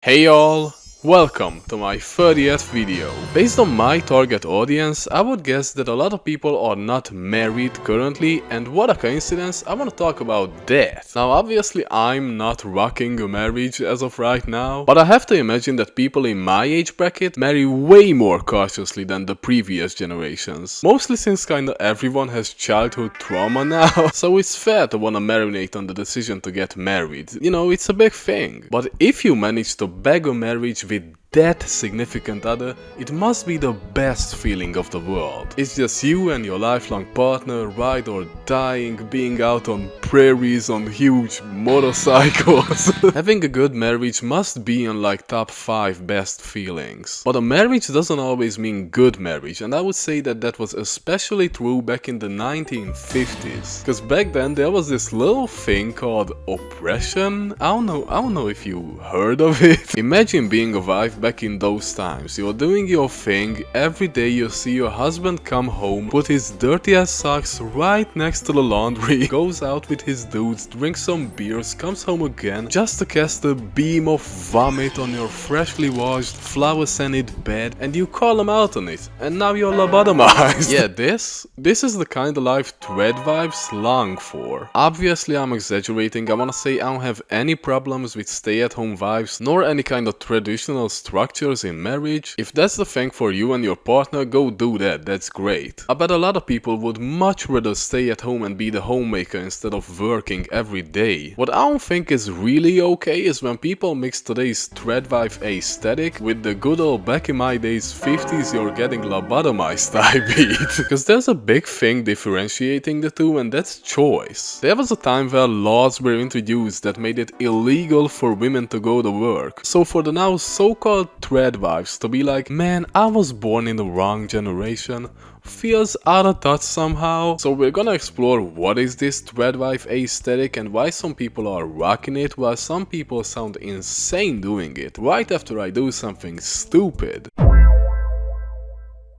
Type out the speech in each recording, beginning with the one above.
Hey y'all! Welcome to my 30th video. Based on my target audience, I would guess that a lot of people are not married currently, and what a coincidence, I want to talk about that. Now obviously I'm not rocking a marriage as of right now, but I have to imagine that people in my age bracket marry way more cautiously than the previous generations. Mostly since kinda everyone has childhood trauma now, so it's fair to wanna marinate on the decision to get married. You know, it's a big thing. But if you manage to bag a marriage with that significant other, it must be the best feeling of the world. It's just you and your lifelong partner, ride or dying, being out on prairies on huge motorcycles. Having a good marriage must be on like top 5 best feelings. But a marriage doesn't always mean good marriage, and I would say that that was especially true back in the 1950s. Cause back then there was this little thing called oppression. I don't know if you heard of it. Imagine being a wife back in those times. You're doing your thing, every day you see your husband come home, put his dirty ass socks right next to the laundry, goes out with his dudes, drinks some beers, comes home again, just to cast a beam of vomit on your freshly washed, flower-scented bed, and you call him out on it, and now you're lobotomized. Yeah, this is the kind of life Tradwives long for. Obviously I'm exaggerating, I wanna say I don't have any problems with stay-at-home wives, nor any kind of traditional structures in marriage. If that's the thing for you and your partner, go do that, that's great. I bet a lot of people would much rather stay at home and be the homemaker instead of working every day. What I don't think is really okay is when people mix today's Tradwife aesthetic with the good old back in my days 50s you're getting lobotomized type beat. Because there's a big thing differentiating the two, and that's choice. There was a time where laws were introduced that made it illegal for women to go to work. So for the now so-called Tradwives to be like, man, I was born in the wrong generation, feels out of touch somehow. So we're gonna explore what is this Tradwife aesthetic and why some people are rocking it while some people sound insane doing it, right after I do something stupid.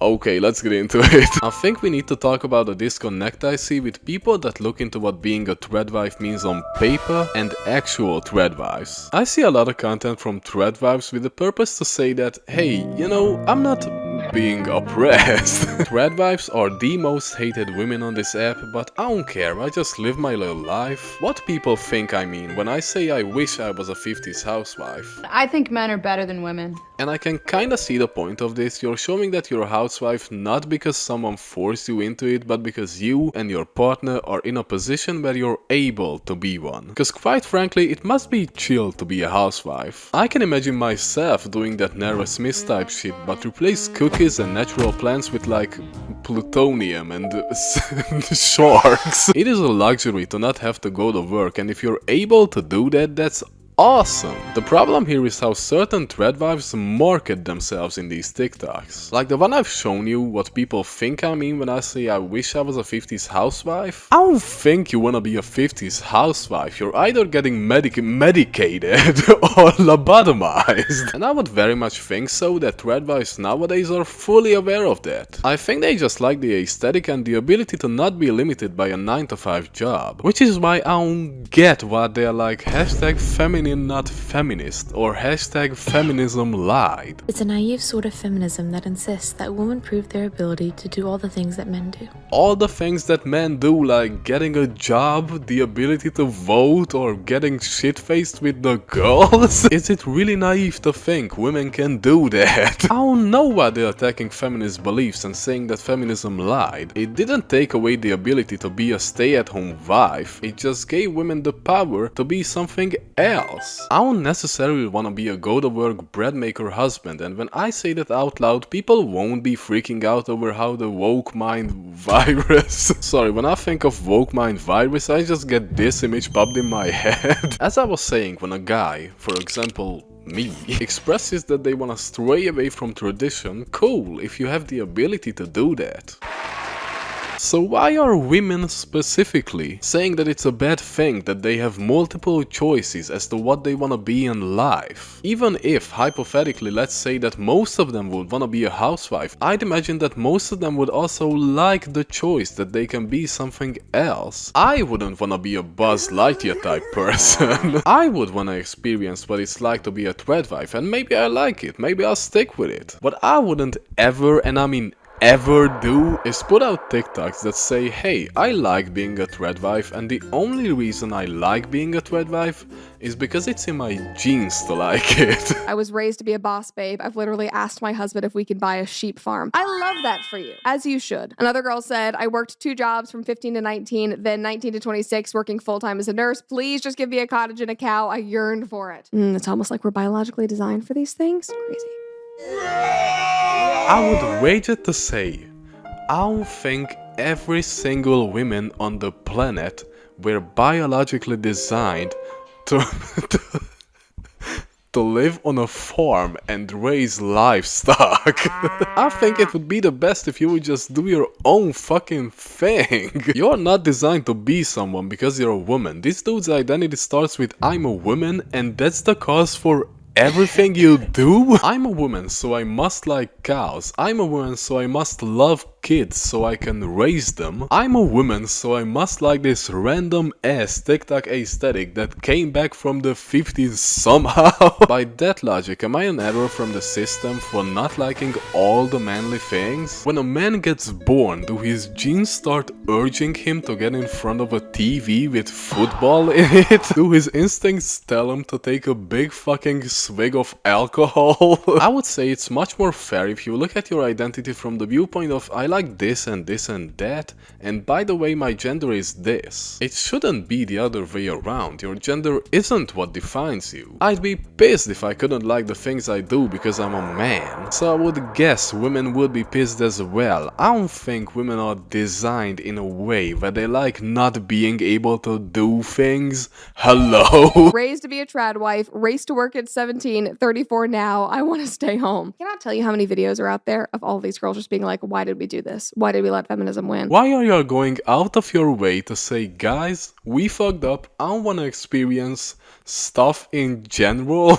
Okay, let's get into it. I think we need to talk about the disconnect I see with people that look into what being a Tradwife means on paper and actual Tradwives. I see a lot of content from Tradwives with the purpose to say that, hey, you know, I'm not being oppressed. Tradwives are the most hated women on this app, but I don't care, I just live my little life. What people think I mean when I say I wish I was a 50s housewife. I think men are better than women. And I can kinda see the point of this. You're showing that you're a housewife not because someone forced you into it, but because you and your partner are in a position where you're able to be one. Because quite frankly, it must be chill to be a housewife. I can imagine myself doing that Nara Smith type shit, but replace cookies and natural plants with like plutonium and sharks. It is a luxury to not have to go to work, and if you're able to do that, that's awesome. The problem here is how certain Tradwives market themselves in these TikToks. Like the one I've shown you, what people think I mean when I say I wish I was a 50s housewife. I don't think you wanna be a 50s housewife. You're either getting medicated or lobotomized. And I would very much think so that Tradwives nowadays are fully aware of that. I think they just like the aesthetic and the ability to not be limited by a 9-to-5 job. Which is why I don't get what they're like #feminine not feminist or #feminism lied. It's a naive sort of feminism that insists that women prove their ability to do all the things that men do. All the things that men do, like getting a job, the ability to vote, or getting shit-faced with the girls? Is it really naive to think women can do that? I don't know why they're attacking feminist beliefs and saying that feminism lied. It didn't take away the ability to be a stay-at-home wife, it just gave women the power to be something else. I don't necessarily wanna be a go-to-work bread maker husband, and when I say that out loud, people won't be freaking out over how the woke mind virus. Sorry, when I think of woke mind virus, I just get this image popped in my head. As I was saying, when a guy, for example, me, expresses that they wanna stray away from tradition, cool, if you have the ability to do that. So why are women specifically saying that it's a bad thing that they have multiple choices as to what they wanna be in life? Even if, hypothetically, let's say that most of them would wanna be a housewife, I'd imagine that most of them would also like the choice that they can be something else. I wouldn't wanna be a Buzz Lightyear type person. I would wanna experience what it's like to be a Tradwife, and maybe I like it, maybe I'll stick with it. What I wouldn't ever, and I mean ever do, is put out TikToks that say, hey, I like being a Tradwife, and the only reason I like being a Tradwife is because it's in my genes to like it. I was raised to be a boss babe. I've literally asked my husband if we could buy a sheep farm. I love that for you, as you should. Another girl said, I worked 2 jobs from 15 to 19, then 19 to 26, working full-time as a nurse. Please just give me a cottage and a cow. I yearned for it. It's almost like we're biologically designed for these things. Crazy. I would wager to say, I don't think every single woman on the planet were biologically designed to to live on a farm and raise livestock. I think it would be the best if you would just do your own fucking thing. You're not designed to be someone because you're a woman. This dude's identity starts with I'm a woman, and that's the cause for everything you do? I'm a woman, so I must like cows. I'm a woman, so I must love kids so I can raise them. I'm a woman, so I must like this random ass TikTok aesthetic that came back from the 50s somehow. By that logic, am I an error from the system for not liking all the manly things? When a man gets born, do his genes start urging him to get in front of a TV with football in it? Do his instincts tell him to take a big fucking swig of alcohol? I would say it's much more fair if you look at your identity from the viewpoint of I like this and this and that, and by the way my gender is this. It shouldn't be the other way around. Your gender isn't what defines you. I'd be pissed if I couldn't like the things I do because I'm a man. So I would guess women would be pissed as well. I don't think women are designed in a way where they like not being able to do things. Hello? Raised to be a trad wife, raised to work at 17, 34 now, I want to stay home. I cannot tell you how many videos are out there of all these girls just being like, why did we do this? Why did we let feminism win? Why are you going out of your way to say, guys, we fucked up, I don't want to experience stuff in general?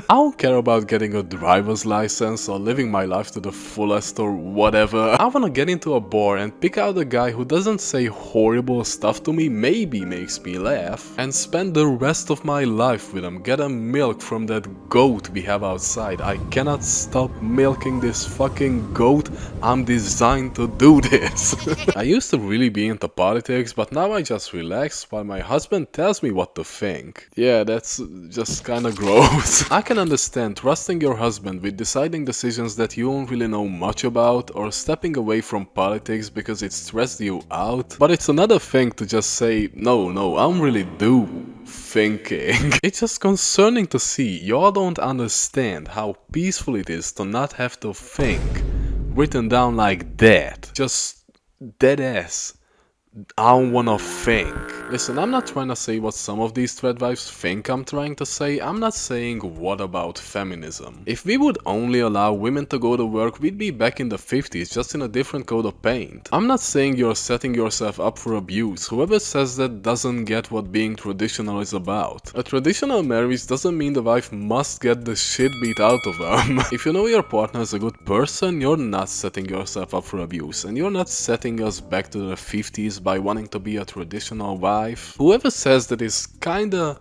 I don't care about getting a driver's license or living my life to the fullest or whatever. I want to get into a bar and pick out a guy who doesn't say horrible stuff to me, maybe makes me laugh, and spend the rest of my life with him. Get a milk from that goat we have outside. I cannot stop milking this fucking goat. I'm designed to do this. I used to really be into politics, but now I just relax while my husband tells me what to think. Yeah, that's just kinda gross. I can understand trusting your husband with deciding decisions that you don't really know much about, or stepping away from politics because it stressed you out, but it's another thing to just say, no, I don't really do thinking. It's just concerning to see y'all don't understand how peaceful it is to not have to think. Written down like that. Just dead ass. I don't wanna think. Listen, I'm not trying to say what some of these Tradwives think I'm trying to say. I'm not saying what about feminism. If we would only allow women to go to work, we'd be back in the 50s, just in a different coat of paint. I'm not saying you're setting yourself up for abuse. Whoever says that doesn't get what being traditional is about. A traditional marriage doesn't mean the wife must get the shit beat out of them. If you know your partner is a good person, you're not setting yourself up for abuse, and you're not setting us back to the 50s by wanting to be a traditional wife. Whoever says that is kinda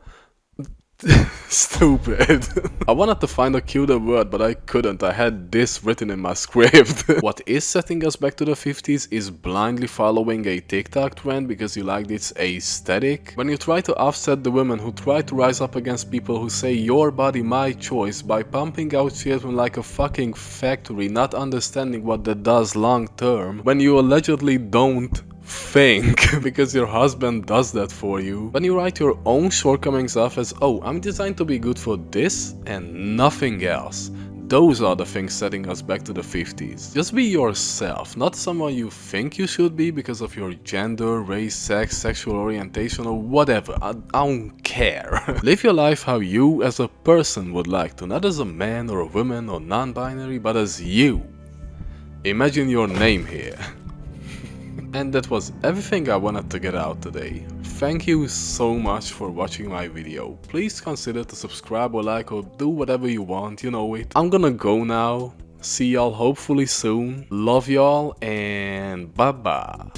stupid. I wanted to find a cuter word, but I couldn't. I had this written in my script. What is setting us back to the 50s is blindly following a TikTok trend because you liked its aesthetic. When you try to offset the women who try to rise up against people who say your body, my choice by pumping out children like a fucking factory, not understanding what that does long term, when you allegedly don't think because your husband does that for you. When you write your own shortcomings off as, oh, I'm designed to be good for this and nothing else. Those are the things setting us back to the 50s. Just be yourself, not someone you think you should be because of your gender, race, sex, sexual orientation or whatever. I don't care. Live your life how you as a person would like to, not as a man or a woman or non-binary, but as you. Imagine your name here. And that was everything I wanted to get out today. Thank you so much for watching my video. Please consider to subscribe or like or do whatever you want, you know it. I'm gonna go now. See y'all hopefully soon. Love y'all and bye bye.